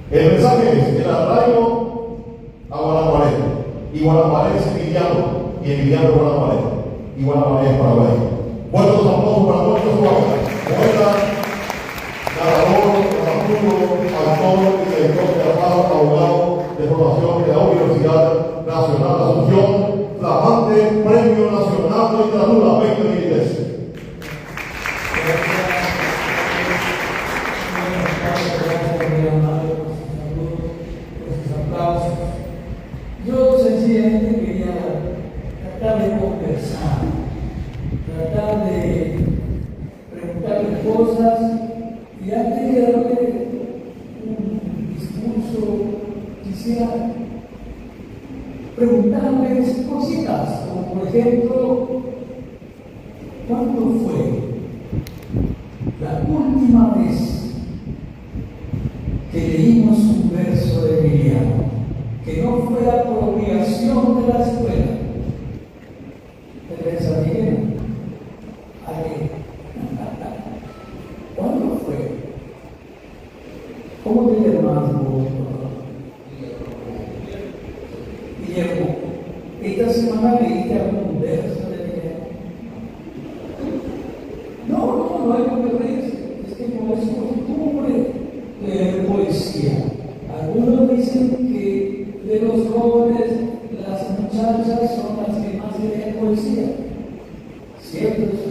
El mensaje es el arraigo a Guanajuato. Y Guanajuato es Emiliano. Y Emiliano es Guanajuato. Y Guanajuato es Paraguay. Bueno, los aplausos para nuestros jugadores. Poeta, narrador, dramaturgo, actor, director teatral, abogado de formación de la Universidad Nacional de Asunción, flamante Premio Nacional de Literatura 2023. Yo sencillamente quería tratar de conversar, tratar de preguntarle cosas y antes de darle un discurso quisiera preguntarles cositas, como por ejemplo, ¿cuándo fue la última vez que leímos un verso de Emiliano que no fue apropiación de la escuela? Teresa Miguel, ¿a qué? ¿Cuándo fue? ¿Cómo te llamas vos? Guillermo, ¿esta semana leíste algún verso de Miguel? No hay por qué reírse, es que como es costumbre leer poesía. Algunos dicen que de los jóvenes las muchachas son las que más leen poesía. ¿Cierto eso?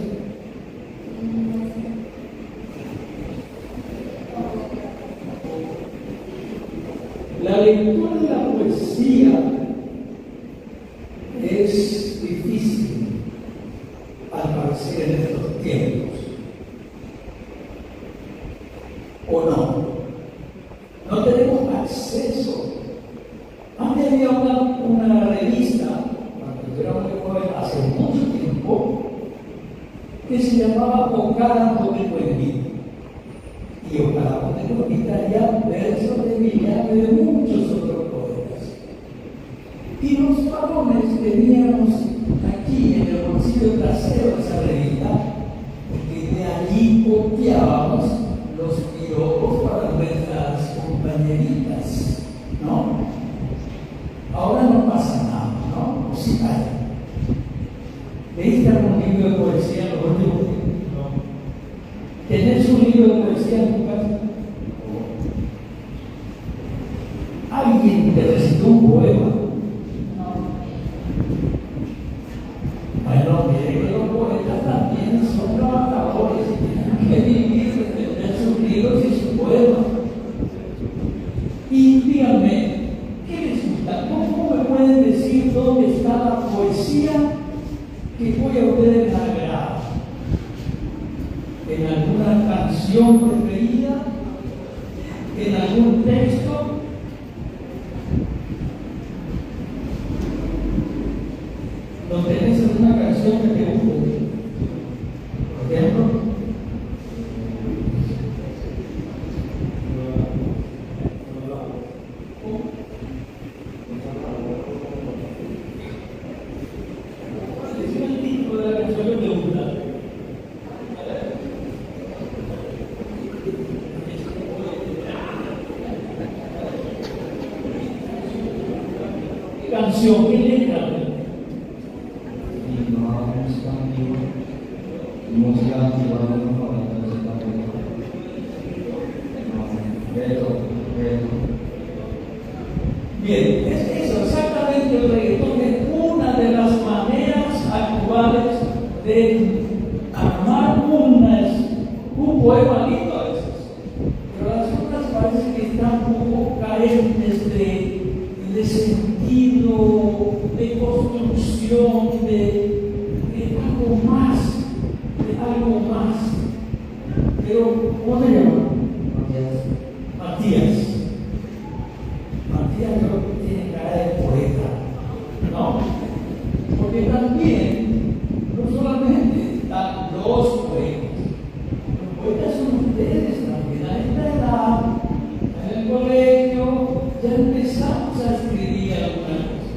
La lectura de la poesía es difícil, al parecer, en estos tiempos. ¿O no? No tenemos acceso. Antes había una revista, cuando yo era muy joven, hace mucho tiempo, que se llamaba Ocáramo de Cuenvita. Y Ocáramo de Cuenvita traía versos de Emiliano y de muchos otros poetas. Y los varones teníamos aquí en el bolsillo trasero de esa revista, porque de allí copiábamos los piropos para nuestras compañeritas, ¿no? Ahora no pasa nada, ¿no? O sí hay. ¿Leíste algún libro de poesía en los últimos tiempos? No. ¿Tenés un libro de poesía en tu casa? No. ¿Alguien te recitó un poema? No. Bueno, mire que los poetas también son trabajadores y tienen que vivir de tener sus libros y sus poemas. Y díganme, ¿qué les gusta? ¿Cómo me pueden decir dónde está la poesía que voy a ustedes agradar? ¿En alguna canción preferida? ¿En algún texto? ¿No tenés alguna canción que te guste? Por ejemplo, canción, ¿qué letra? Bien, es eso, exactamente. El reggaetón es una de las maneras actuales de armar un poema lindo a veces, pero las otras parece que están un poco carentes de sentido, de construcción, de algo más, Pero, ¿cómo te llamas? Matías. Matías creo que tiene cara de poeta, ¿no? Porque también, no solamente están los poetas, los poetas son ustedes también. A esta edad, en el colegio, ya empezamos a escribir algunas cosas.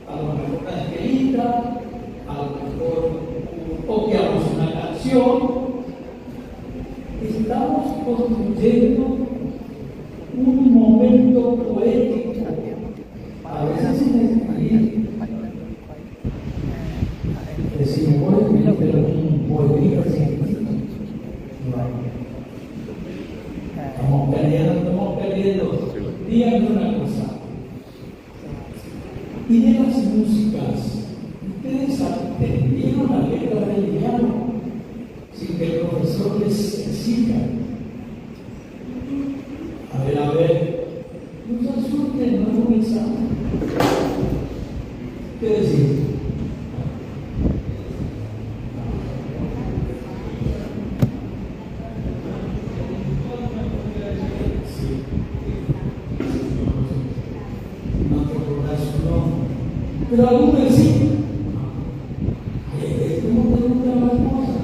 A lo mejor una escrita, a lo mejor copiamos una canción. Estamos construyendo Estamos perdiendo. Díganme una cosa. Y de las músicas, ¿ustedes aprendieron la letra del piano sin que el profesor les exija? A ver, nos asusten, no es un examen. ¿Qué decir? Pero algunos sí. ¿Cómo te gustan las cosas?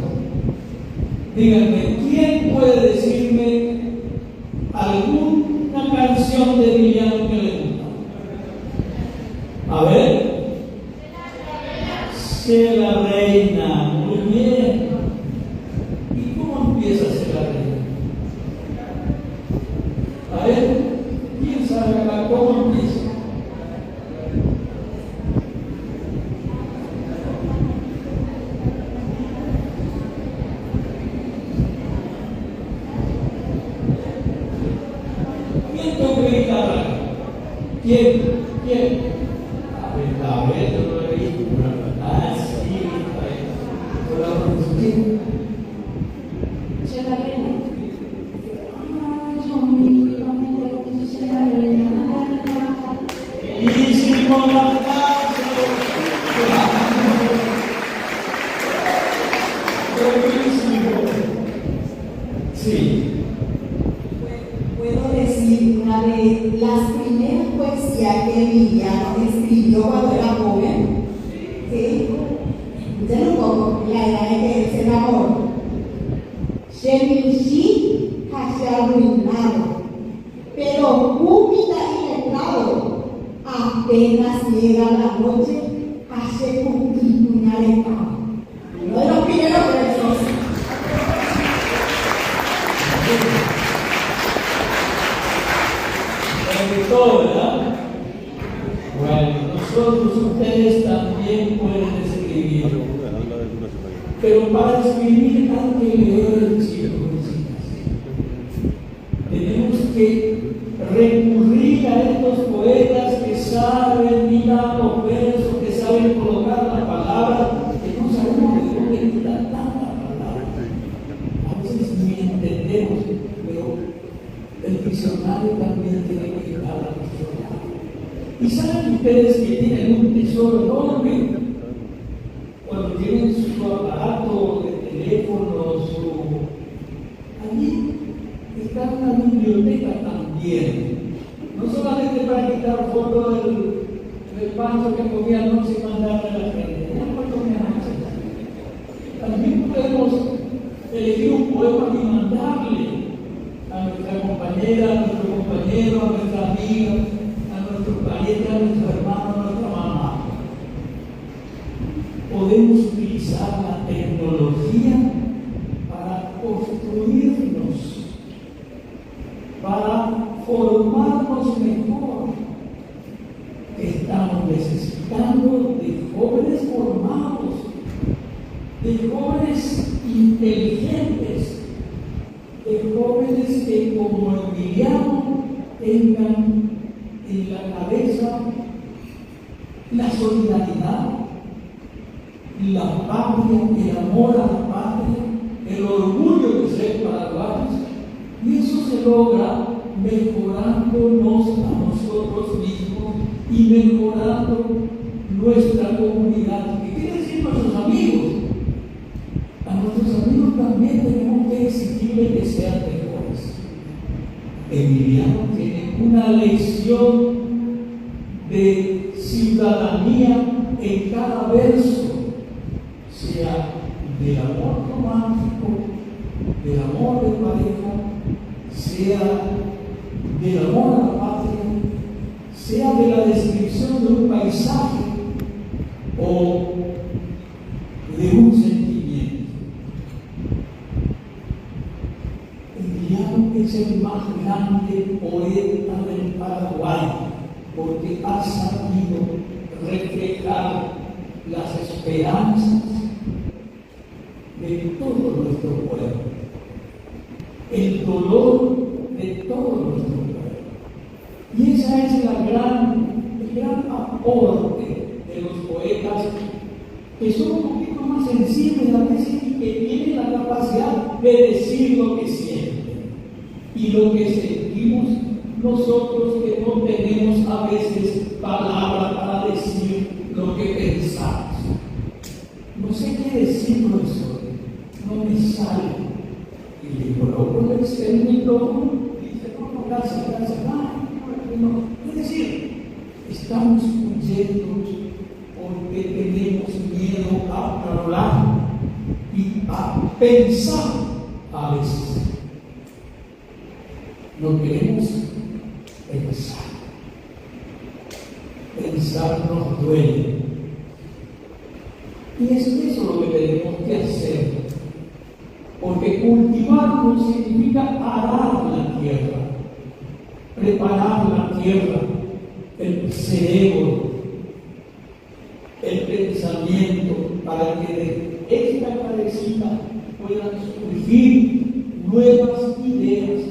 Díganme, ¿quién puede decirme alguna canción de villano que le gusta? A ver. Sé la reina. Muy bien. ¿Y cómo empieza a ser la reina? A ver, ¿quién sabe acá cómo empieza? ¿Quién? A ver, yo lo he visto. Ah, sí. ¿Quién? Sé la reina. Bellísimo aplauso. Bellísimo. Sí. Puedo decir una de las primeras poesías que Emiliano escribió cuando era joven. ¿Sí? Escuchen un poco la edad en que él se enamoró. Shemilshi se ha arruinado, pero Júpiter iletrado, apenas llega la noche, hace un aletado. Uno de los primeros versos. ¿Verdad? Bueno, nosotros, ustedes también pueden escribir. Pero para escribir hay que leer, chicos y chicas. Tenemos que recurrir a estos poetas que saben mirar los versos, que saben colocar las palabras, que no sabemos de dónde quitar tantas palabras. A veces ni entendemos, pero el diccionario también tiene que llegar a nuestro lado. Y saben ustedes que tienen un tesoro enorme cuando tienen su aparato de teléfono, allí está una biblioteca también. No solamente para quitar fotos del pancho que comía anoche y mandarle a la gente. También podemos elegir un poema y mandarle a nuestra compañera, a nuestro compañero, a nuestra amiga, a nuestro pariente, a nuestro hermano, a nuestra mamá. Podemos utilizar la tecnología para construirnos, para formarnos mejor. Estamos necesitando de jóvenes formados, de jóvenes inteligentes, de jóvenes que como Emiliano tengan en la cabeza la solidaridad, la patria, el amor a la patria, el orgullo de ser paraguayos, y eso se logra mejorándonos a nosotros mismos y mejorando nuestra comunidad. ¿Qué quiere decir nuestros amigos? A nuestros amigos también tenemos que exigirles que sean mejores. Emiliano tiene una lección de ciudadanía en cada verso, sea del amor romántico, del amor de pareja, sea del amor a la patria, sea de la descripción de un paisaje o de un sentimiento. Emiliano es el más grande poeta del Paraguay porque ha sabido reflejar las esperanzas de todo nuestro pueblo, el dolor de esa es el gran aporte de los poetas, que son un poquito más sensibles a veces y que tienen la capacidad de decir lo que sienten y lo que sentimos nosotros, que no tenemos a veces palabras para decir lo que pensamos. No sé qué decir, profesor, no me sale. Y le coloco el micrófono y dice, no, gracias, no. Es decir, estamos huyendo porque tenemos miedo a hablar y a pensar a veces. No queremos pensar. Pensar nos duele. Y es eso lo que tenemos que hacer. Porque cultivar no significa arar la tierra, preparar la tierra, el cerebro, el pensamiento, para que de esta cabecita puedan surgir nuevas ideas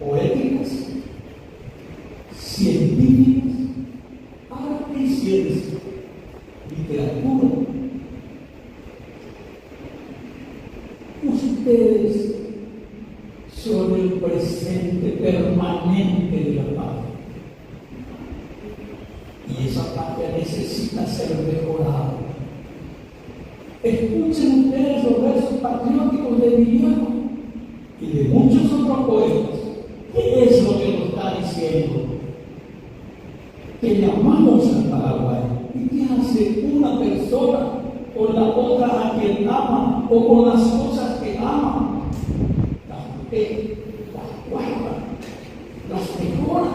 poéticas, científicas, arte y ciencia, literatura. Ustedes son el presente permanente de la patria. Y esa patria necesita ser mejorada. Escuchen ustedes los versos patrióticos de Emiliano y de muchos otros poetas. ¿Qué es lo que nos está diciendo? Que llamamos al Paraguay. ¿Y qué hace una persona con la otra a quien ama o con las cosas que ama? Las guarda, las mejora,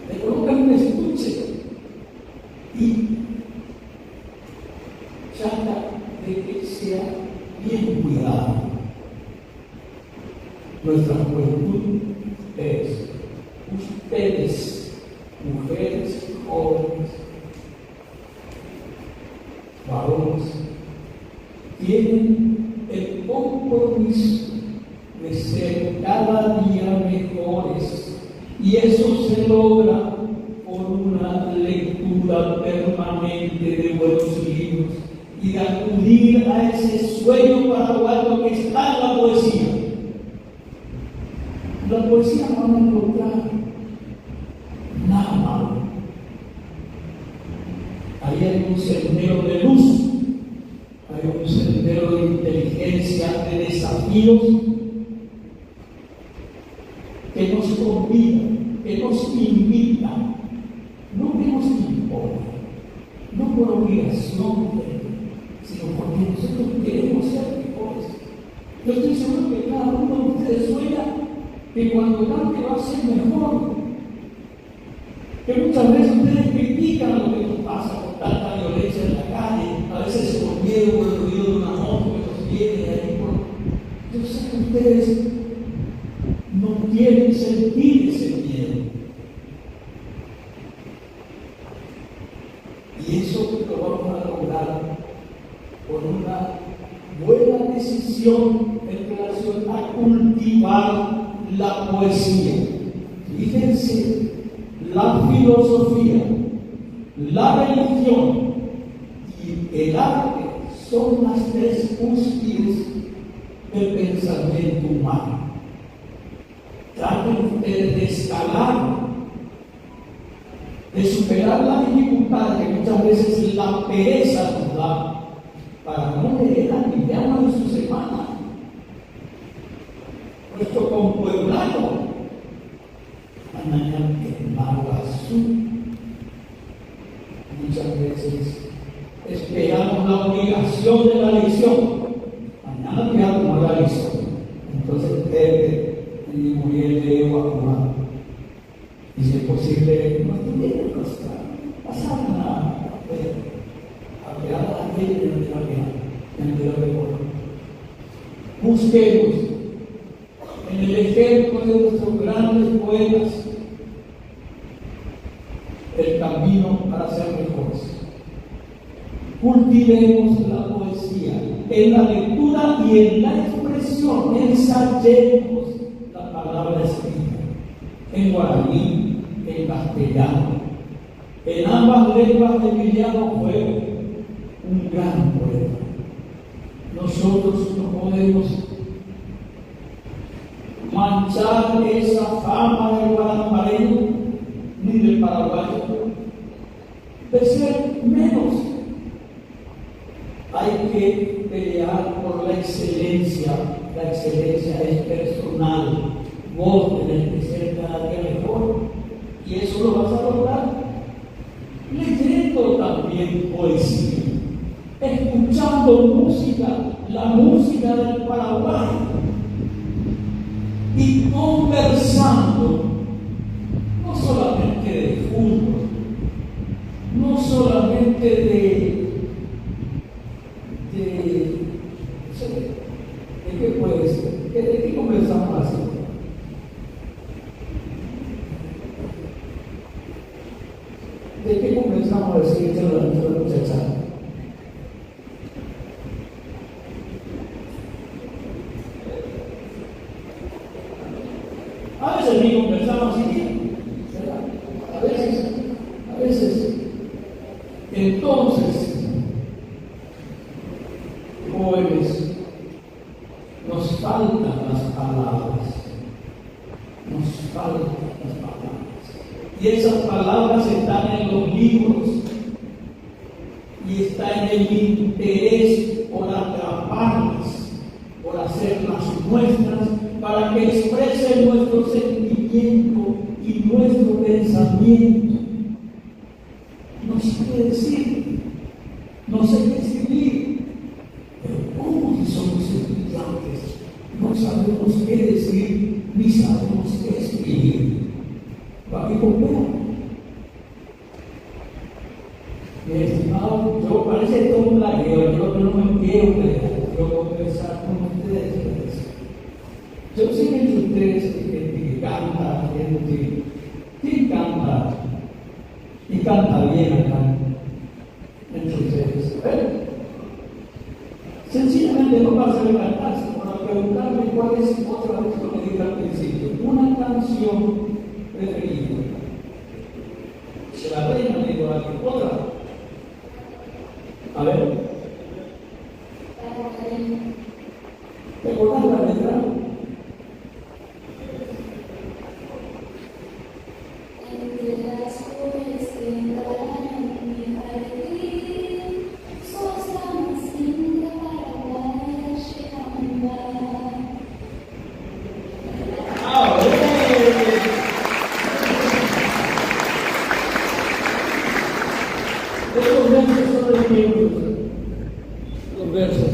le coloca en un estuche y trata de que sea bien cuidada. Nuestra juventud es ustedes, mujeres jóvenes, varones, tienen el compromiso de ser cada día mejores, y eso se logra por una lectura permanente de buenos libros y de acudir a ese sueño paraguayo que está en la poesía. La poesía no va a encontrar nada malo. Ahí hay un sendero de luz, hay un sendero de inteligencia, de desafíos que nos convida, que nos invita, no que nos impone, no por obligación, sino porque nosotros queremos ser mejores. Yo estoy seguro que cada uno de ustedes sueña que cuando cante va a ser mejor. Que muchas veces ustedes critican lo que nos pasa con tanta violencia en la calle, a veces por miedo, por el ruido de una moto que nos viene de ahí. Yo sé que ustedes no quieren sentir ese miedo. Y eso lo vamos a lograr con una buena decisión en relación a cultivar la poesía. Fíjense, la filosofía, la religión y el arte son las tres cúspides del pensamiento humano. Traten ustedes de escalar, de superar las dificultades que muchas veces la pereza nos da para no leer al Emiliano de su semana. Nuestro compueblano, mañana en Maguazú, muchas veces esperamos la obligación de la lección. Mañana quedamos la lección. Entonces, y Muriel de Guatemala. Y si es posible, no tiene nuestra pasada a quedar a la gente de nuestra vida, en el recuerdo. Busquemos en el ejemplo de nuestros grandes poetas el camino para ser mejores. Cultivemos la poesía en la lectura y en la expresión, ensayemos la palabra escrita en guaraní, en castellano. En ambas lenguas de Emiliano fue un gran poeta. Nosotros no podemos manchar esa fama del guaramareño ni del paraguayo de ser menos. Hay que pelear por la excelencia. La excelencia es personal. Vos tenés que ser cada día mejor. Y eso lo vas a lograr leyendo también poesía, escuchando música, la música del Paraguay, y conversando, no solamente de fútbol, no solamente de qué puede ser, de qué conversamos así. ¿De qué comenzamos a decir que la muchacha? A veces ni conversamos así, a veces. Entonces, jóvenes, nos faltan las palabras. Nos faltan las palabras. Y esas palabras están en los libros y está en el interés por atraparlas, por hacerlas nuestras, para que expresen nuestro sentimiento y nuestro pensamiento. No sé qué decir, no sé qué escribir, pero ¿cómo que somos estudiantes? No sabemos qué decir ni sabemos qué escribir. ¿Para qué comprar? Mi estimado, yo parece todo un lagueo, yo no me quiero conversar con ustedes. Yo sé que entre ustedes hay gente que canta, gente que canta y canta bien acá entre ustedes. Sencillamente no pasa de cantarse, para preguntarme cuál es otra vez lo que dije al principio. Una canción preferida. Se la reina me digo a alguien, otra. A ver. ¿Te acordás la letra? Entre las flores que entraran en mi jardín, sos la más linda para andar. Los versos.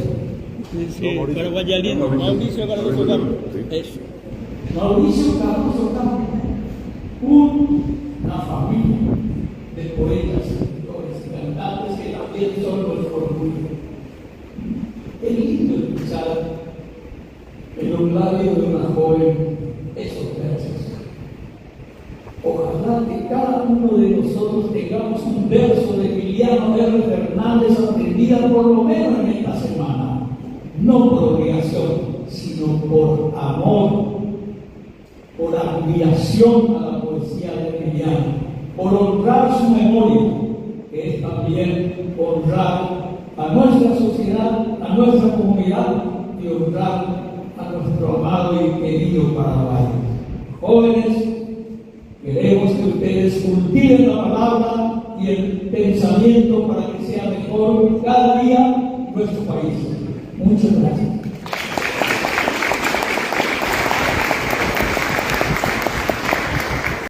Sí, Paraguayalín, Mauricio Cardoso Campos. Eso. Mauricio Cardoso Campos, una familia de poetas, escritores y cantantes que también son nuestro orgullo. Es lindo escuchar en los labios de una joven esos versos. Ojalá que cada uno de nosotros tengamos un verso de Emiliano R. Fernández aprendida por lo menos en esta semana, no por obligación, sino por amor, por admiración a la poesía de Emiliano, por honrar su memoria, que es también honrar a nuestra sociedad, a nuestra comunidad y honrar a nuestro amado y querido Paraguay. Jóvenes, queremos que ustedes cultiven la palabra y el pensamiento para que sea mejor cada día nuestro país. Muchas gracias.